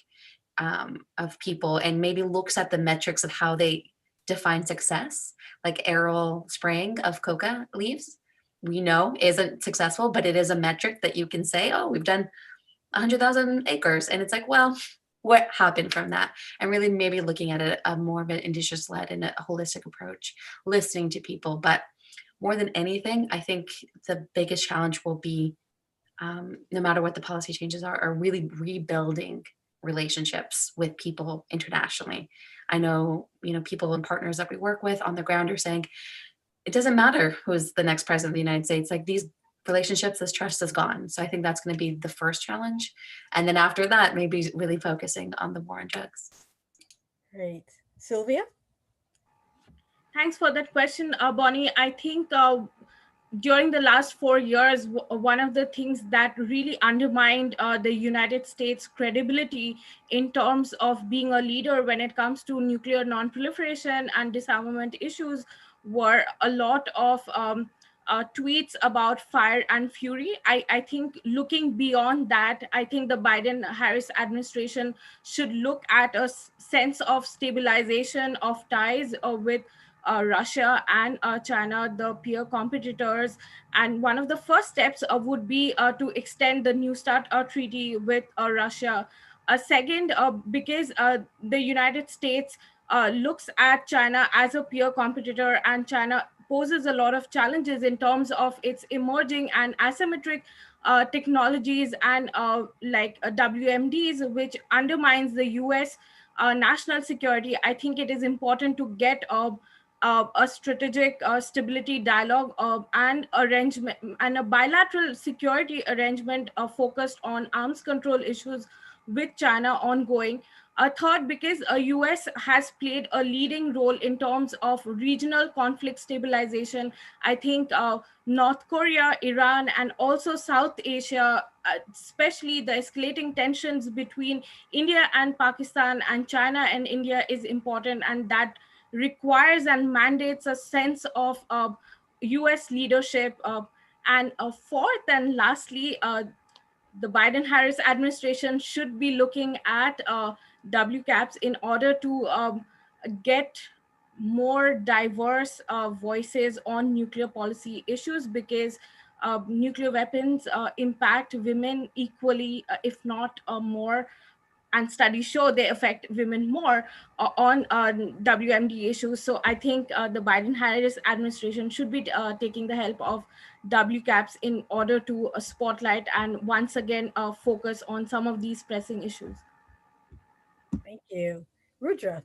of people and maybe looks at the metrics of how they define success, like aerial spraying of coca leaves, we know isn't successful, but it is a metric that you can say, oh, we've done 100,000 acres. And it's like, well, what happened from that? And really maybe looking at it more of an indigenous-led and a holistic approach, listening to people. But more than anything, I think the biggest challenge will be, no matter what the policy changes are really rebuilding relationships with people internationally. I know, you know, people and partners that we work with on the ground are saying, it doesn't matter who's the next president of the United States, like these relationships, this trust is gone. So I think that's going to be the first challenge. And then after that, maybe really focusing on the war on drugs. Great. Sylvia? Thanks for that question, Bonnie. I think during the last 4 years, one of the things that really undermined the United States' credibility in terms of being a leader when it comes to nuclear non-proliferation and disarmament issues were a lot of tweets about fire and fury. I think looking beyond that, I think the Biden-Harris administration should look at a sense of stabilization of ties with Russia and China, the peer competitors. And one of the first steps would be to extend the New START treaty with Russia. Second, because the United States looks at China as a peer competitor, and China poses a lot of challenges in terms of its emerging and asymmetric technologies and like WMDs, which undermines the US national security. I think it is important to get a strategic stability dialogue and arrangement and a bilateral security arrangement focused on arms control issues with China ongoing. Third, because US has played a leading role in terms of regional conflict stabilization. I think North Korea, Iran, and also South Asia, especially the escalating tensions between India and Pakistan and China and India is important, and that requires and mandates a sense of US leadership. And fourth and lastly, the Biden-Harris administration should be looking at WCAPs in order to get more diverse voices on nuclear policy issues, because nuclear weapons impact women equally, if not more, and studies show they affect women more on WMD issues. So I think the Biden-Harris administration should be taking the help of WCAPs in order to spotlight and once again focus on some of these pressing issues. Thank you. Rudra?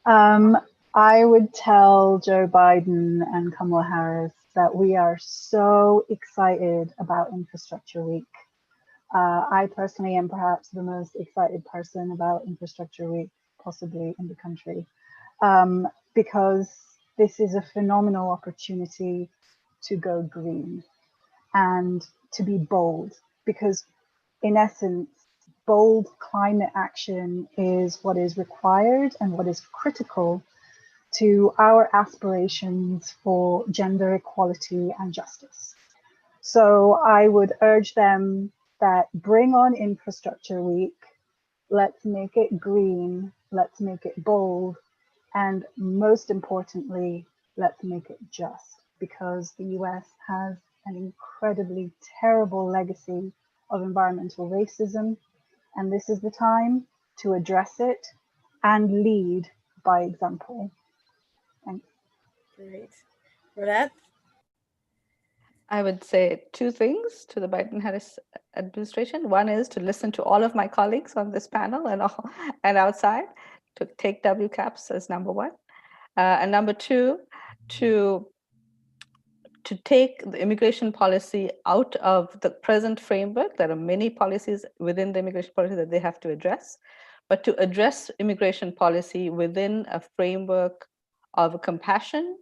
I would tell Joe Biden and Kamala Harris that we are so excited about Infrastructure Week. I personally am perhaps the most excited person about Infrastructure Week possibly in the country, because this is a phenomenal opportunity to go green and to be bold, because in essence, bold climate action is what is required and what is critical to our aspirations for gender equality and justice. So I would urge them that bring on Infrastructure Week, let's make it green, let's make it bold, and most importantly, let's make it just, because the US has an incredibly terrible legacy of environmental racism, and this is the time to address it and lead by example. Thanks. Great. Ronnate? I would say two things to the Biden-Harris administration. One is to listen to all of my colleagues on this panel and outside, to take WCAPs as number one. And number two, to take the immigration policy out of the present framework. There are many policies within the immigration policy that they have to address, but to address immigration policy within a framework of compassion,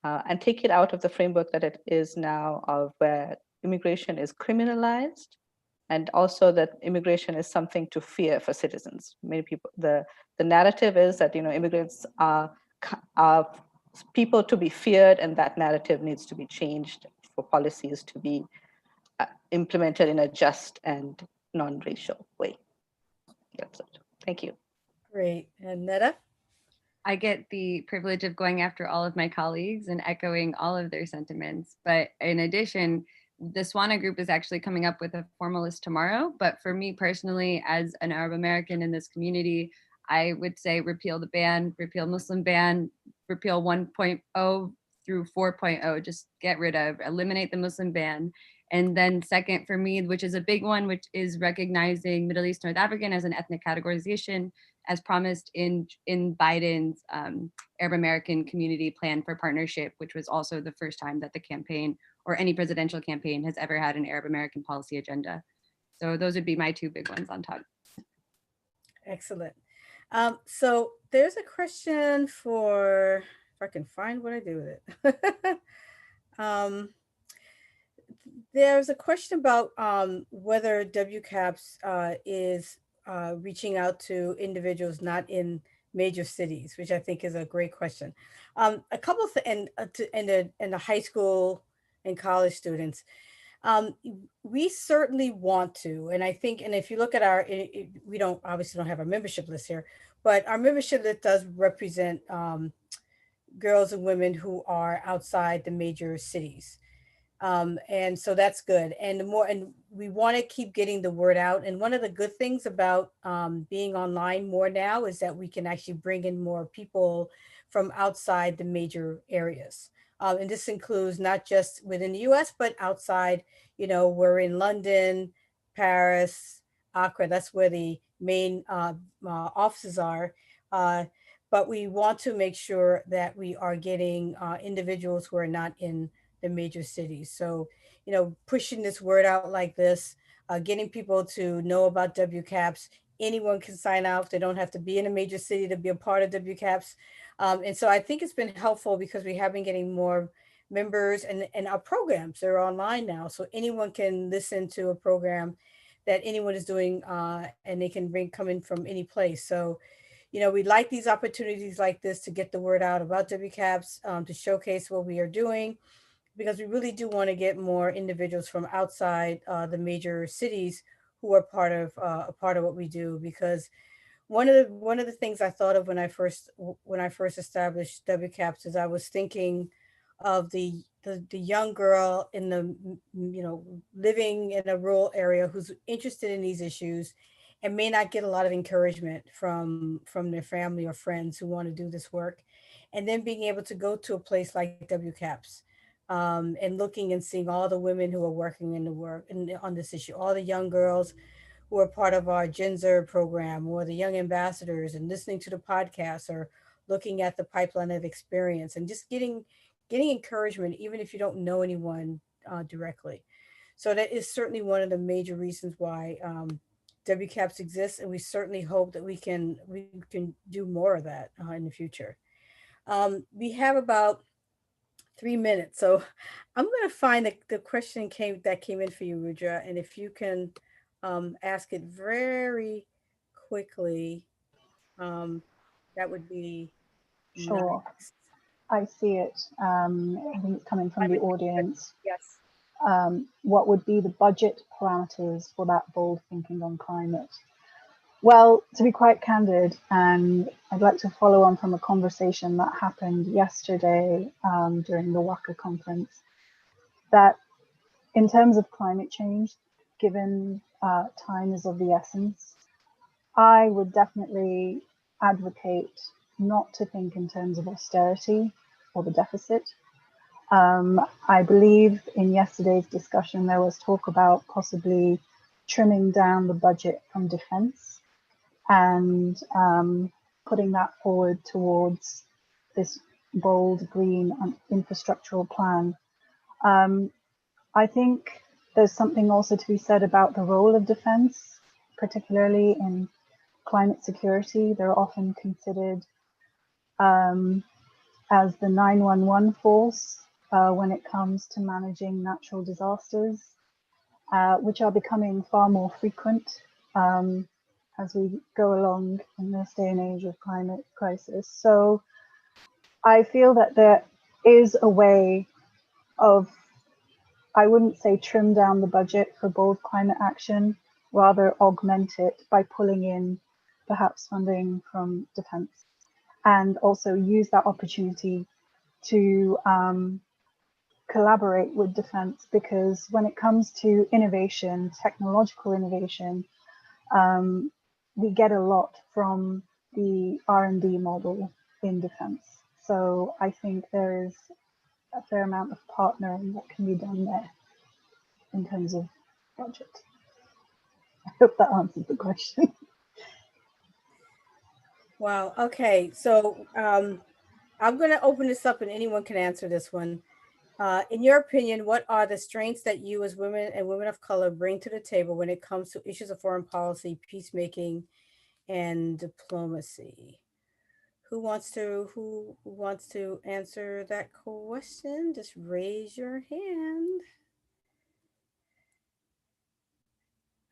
and take it out of the framework that it is now, of where immigration is criminalized, and also that immigration is something to fear for citizens. Many people, the narrative is that immigrants are people to be feared, and that narrative needs to be changed for policies to be implemented in a just and non-racial way. Thank you. Great. And Neda? I get the privilege of going after all of my colleagues and echoing all of their sentiments. But in addition, the SWANA group is actually coming up with a formal list tomorrow. But for me personally, as an Arab American in this community, I would say repeal the ban, repeal Muslim ban, repeal 1.0 through 4.0, just get rid of, eliminate the Muslim ban, And then second for me, which is a big one, which is recognizing Middle East North African as an ethnic categorization as promised in Biden's Arab American Community Plan for Partnership, which was also the first time that the campaign or any presidential campaign has ever had an Arab American policy agenda. So those would be my two big ones on top. Excellent. So there's a question for, if I can find what I do with it. There's a question about whether WCAPS is reaching out to individuals not in major cities, which I think is a great question. A couple of and the high school and college students, we certainly want to, and I think, and if you look at our, we obviously don't have a membership list here, but our membership list does represent girls and women who are outside the major cities. And so that's good. And we want to keep getting the word out. And one of the good things about being online more now is that we can actually bring in more people from outside the major areas. And this includes not just within the US, but outside. We're in London, Paris, Accra. That's where the main offices are. But we want to make sure that we are getting individuals who are not in the major cities. So, pushing this word out like this, getting people to know about WCAPS. Anyone can sign up. They don't have to be in a major city to be a part of WCAPS. And so I think it's been helpful because we have been getting more members, and our programs, they're online now. So anyone can listen to a program that anyone is doing, and they can come in from any place. So, we like these opportunities like this to get the word out about WCAPS, to showcase what we are doing, because we really do want to get more individuals from outside the major cities who are part of a part of what we do. Because one of the things I thought of when I first established WCAPS is I was thinking of the young girl in the living in a rural area who's interested in these issues and may not get a lot of encouragement from their family or friends who want to do this work, and then being able to go to a place like WCAPS. And looking and seeing all the women who are working in the work on this issue, all the young girls who are part of our Gender program, or the young ambassadors, and listening to the podcast, or looking at the pipeline of experience, and just getting encouragement, even if you don't know anyone directly. So that is certainly one of the major reasons why WCAPS exists, and we certainly hope that we can do more of that in the future. We have about 3 minutes. So I'm going to find the question that came in for you, Rudra. And if you can ask it very quickly, that would be Sure. nice. I see it. I think it's coming from the audience. Yes. What would be the budget parameters for that bold thinking on climate? Well, to be quite candid, and I'd like to follow on from a conversation that happened yesterday during the WACA conference, that in terms of climate change, given time is of the essence, I would definitely advocate not to think in terms of austerity or the deficit. I believe in yesterday's discussion, there was talk about possibly trimming down the budget from defense and putting that forward towards this bold green infrastructural plan. I think there's something also to be said about the role of defense, particularly in climate security. They're often considered as the 911 force when it comes to managing natural disasters, which are becoming far more frequent as we go along in this day and age of climate crisis. So I feel that there is a way of, I wouldn't say trim down the budget for bold climate action, rather augment it by pulling in perhaps funding from defense, and also use that opportunity to collaborate with defense, because when it comes to innovation, technological innovation, we get a lot from the R&D model in defense. So I think there is a fair amount of partnering that can be done there. in terms of budget. I hope that answers the question. Wow. Okay. So I'm going to open this up and anyone can answer this one. In your opinion, what are the strengths that you as women and women of color bring to the table when it comes to issues of foreign policy, peacemaking, and diplomacy? Who wants to answer that question? Just raise your hand.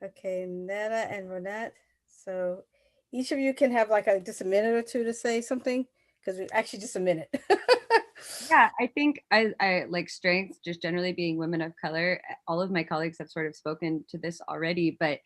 Okay, Neda and Ronnate. So each of you can have like just a minute or two to say something, because we actually just a minute. Yeah, I think I like strengths, just generally being women of color. All of my colleagues have sort of spoken to this already, but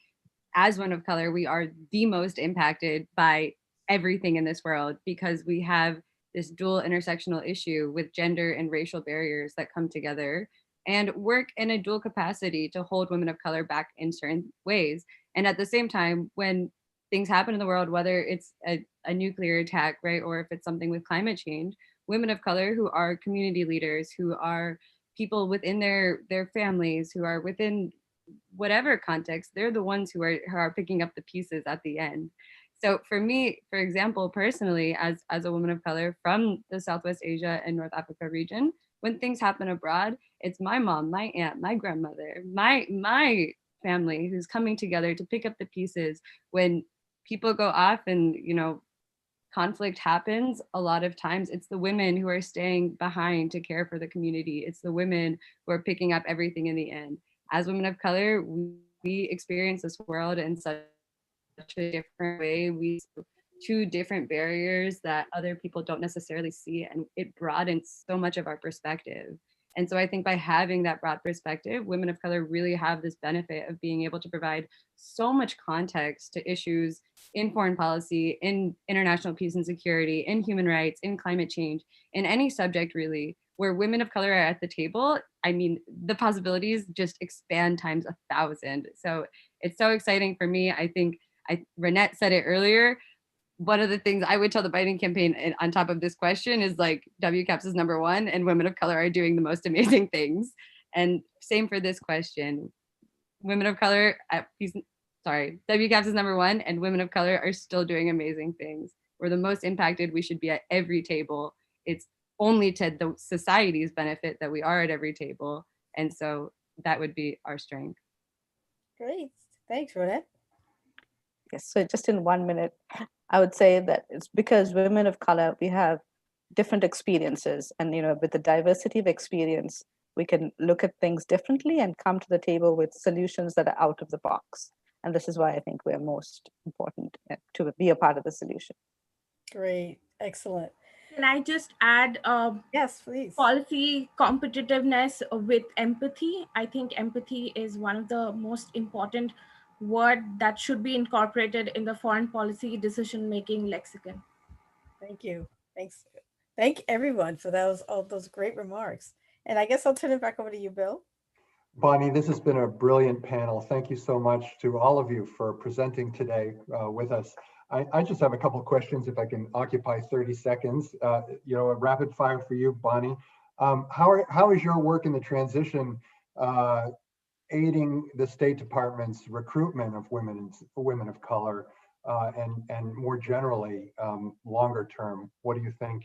as women of color, we are the most impacted by everything in this world because we have this dual intersectional issue with gender and racial barriers that come together and work in a dual capacity to hold women of color back in certain ways. And at the same time, when things happen in the world, whether it's a nuclear attack, right, or if it's something with climate change, women of color who are community leaders, who are people within their families, who are within whatever context, they're the ones who are picking up the pieces at the end. So for me, for example, personally, as a woman of color from the Southwest Asia and North Africa region, when things happen abroad, it's my mom, my aunt, my grandmother, my family who's coming together to pick up the pieces when people go off and, you know, conflict happens. A lot of times it's the women who are staying behind to care for the community. It's the women who are picking up everything in the end. As women of color, we experience this world in such a different way. We see two different barriers that other people don't necessarily see, and it broadens so much of our perspective. And so I think by having that broad perspective, women of color really have this benefit of being able to provide so much context to issues in foreign policy, in international peace and security, in human rights, in climate change, in any subject really, where women of color are at the table. I mean, the possibilities just expand times 1,000. So it's so exciting for me. I think Ronnate said it earlier. One of the things I would tell the Biden campaign on top of this question is like WCAPS is #1 and women of color are doing the most amazing things. And same for this question. Women of color WCAPS is #1 and women of color are still doing amazing things. We're the most impacted. We should be at every table. It's only to the society's benefit that we are at every table. And so that would be our strength. Great. Thanks, Ronnate. Yes, so just in 1 minute, I would say that it's because women of color, we have different experiences. And, you know, with the diversity of experience, we can look at things differently and come to the table with solutions that are out of the box. And this is why I think we're most important to be a part of the solution. Great. Excellent. Can I just add yes, please. Policy competitiveness with empathy? I think empathy is one of the most important words that should be incorporated in the foreign policy decision-making lexicon. Thank you. Thanks. Thank everyone for all those great remarks. And I guess I'll turn it back over to you, Bill. Bonnie, this has been a brilliant panel. Thank you so much to all of you for presenting today with us. I just have a couple of questions if I can occupy 30 seconds. You know, a rapid fire for you, Bonnie. How is your work in the transition aiding the State Department's recruitment of women of color and more generally, longer term? What do you think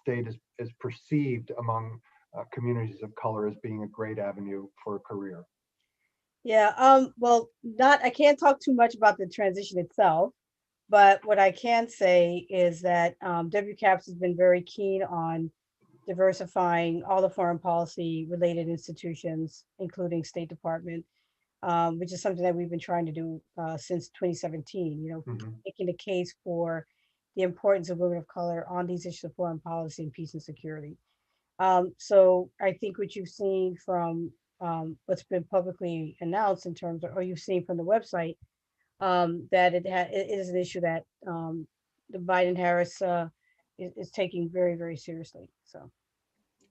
state is perceived among communities of color as being a great avenue for a career? Yeah, well, I can't talk too much about the transition itself, but what I can say is that WCAPS has been very keen on diversifying all the foreign policy related institutions, including State Department, which is something that we've been trying to do since 2017, you know, making the case for the importance of women of color on these issues of foreign policy and peace and security. So I think what you've seen from what's been publicly announced in terms of, or you've seen from the website, that it is an issue that the Biden-Harris is taking very, very seriously. So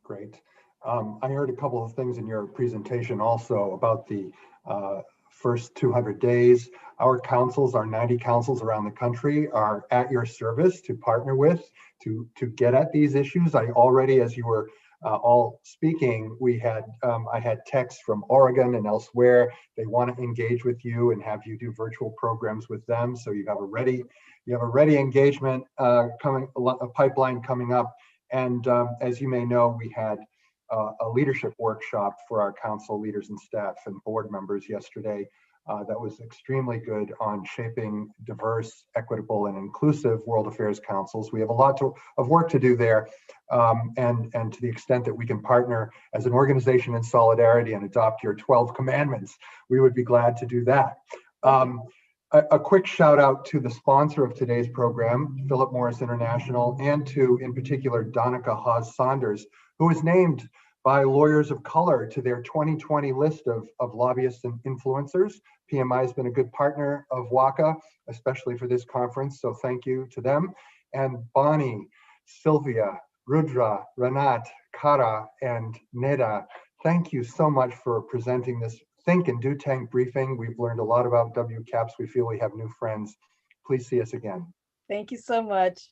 great. I heard a couple of things in your presentation also about the first 200 days. Our councils, our 90 councils around the country, are at your service to partner with, to get at these issues. I already, as you were all speaking, I had texts from Oregon and elsewhere. They want to engage with you and have you do virtual programs with them. So you have a ready engagement coming, a pipeline coming up. And as you may know, we had a leadership workshop for our council leaders and staff and board members yesterday that was extremely good on shaping diverse, equitable, and inclusive world affairs councils. We have a lot of work to do there. And to the extent that we can partner as an organization in solidarity and adopt your 12 commandments, we would be glad to do that. A quick shout out to the sponsor of today's program, Philip Morris International, and to, in particular, Donica Hawes-Saunders, who was named by Lawyers of Color to their 2020 list of lobbyists and influencers. PMI has been a good partner of WACA, especially for this conference, so thank you to them. And Bonnie, Sylvia, Rudra, Ronnate, Kara, and Neda, thank you so much for presenting this Think and Do Tank briefing. We've learned a lot about WCAPS. We feel we have new friends. Please see us again. Thank you so much.